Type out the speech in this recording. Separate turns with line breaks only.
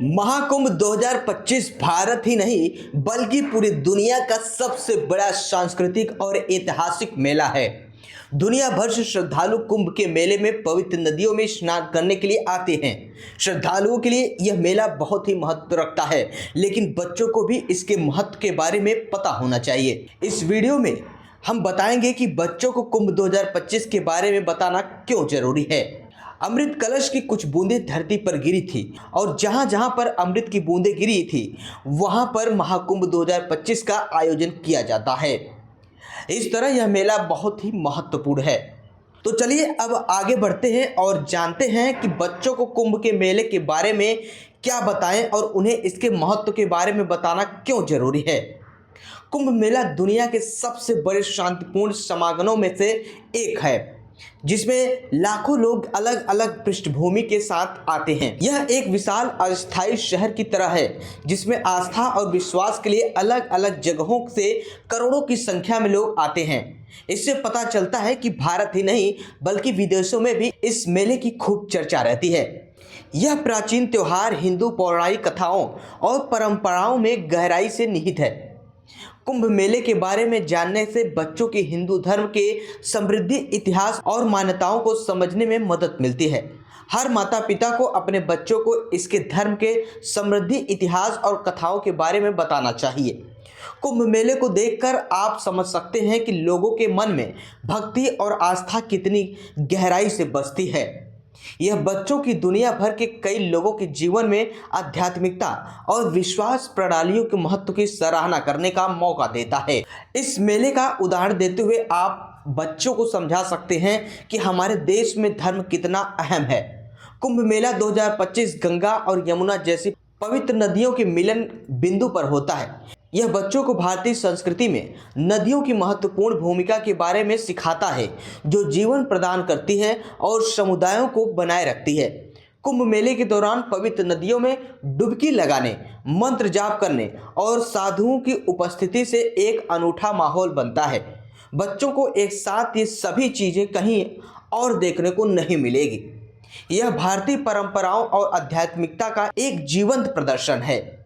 महाकुंभ 2025 भारत ही नहीं बल्कि पूरी दुनिया का सबसे बड़ा सांस्कृतिक और ऐतिहासिक मेला है। दुनिया भर से श्रद्धालु कुंभ के मेले में पवित्र नदियों में स्नान करने के लिए आते हैं। श्रद्धालुओं के लिए यह मेला बहुत ही महत्व रखता है, लेकिन बच्चों को भी इसके महत्व के बारे में पता होना चाहिए। इस वीडियो में हम बताएंगे कि बच्चों को कुंभ 2025 के बारे में बताना क्यों जरूरी है। अमृत कलश की कुछ बूंदें धरती पर गिरी थी और जहां जहां पर अमृत की बूंदें गिरी थी वहां पर महाकुंभ 2025 का आयोजन किया जाता है। इस तरह यह मेला बहुत ही महत्वपूर्ण है। तो चलिए अब आगे बढ़ते हैं और जानते हैं कि बच्चों को कुंभ के मेले के बारे में क्या बताएं और उन्हें इसके महत्व के बारे में बताना क्यों जरूरी है। कुंभ मेला दुनिया के सबसे बड़े शांतिपूर्ण समागमों में से एक है, जिसमें लाखों लोग अलग अलग पृष्ठभूमि के साथ आते हैं। यह एक विशाल अस्थायी शहर की तरह है, जिसमें आस्था और विश्वास के लिए अलग अलग जगहों से करोड़ों की संख्या में लोग आते हैं। इससे पता चलता है कि भारत ही नहीं बल्कि विदेशों में भी इस मेले की खूब चर्चा रहती है। यह प्राचीन त्योहार हिंदू पौराणिक कथाओं और परंपराओं में गहराई से निहित है। कुंभ मेले के बारे में जानने से बच्चों के हिंदू धर्म के समृद्ध इतिहास और मान्यताओं को समझने में मदद मिलती है। हर माता पिता को अपने बच्चों को इसके धर्म के समृद्ध इतिहास और कथाओं के बारे में बताना चाहिए। कुंभ मेले को देखकर आप समझ सकते हैं कि लोगों के मन में भक्ति और आस्था कितनी गहराई से बसती है। यह बच्चों की दुनिया भर के कई लोगों के जीवन में आध्यात्मिकता और विश्वास प्रणालियों के महत्व की सराहना करने का मौका देता है। इस मेले का उदाहरण देते हुए आप बच्चों को समझा सकते हैं कि हमारे देश में धर्म कितना अहम है। कुंभ मेला 2025 गंगा और यमुना जैसी पवित्र नदियों के मिलन बिंदु पर होता है। यह बच्चों को भारतीय संस्कृति में नदियों की महत्वपूर्ण भूमिका के बारे में सिखाता है, जो जीवन प्रदान करती है और समुदायों को बनाए रखती है। कुंभ मेले के दौरान पवित्र नदियों में डुबकी लगाने, मंत्र जाप करने और साधुओं की उपस्थिति से एक अनूठा माहौल बनता है। बच्चों को एक साथ ये सभी चीज़ें कहीं और देखने को नहीं मिलेगी। यह भारतीय परंपराओं और आध्यात्मिकता का एक जीवंत प्रदर्शन है।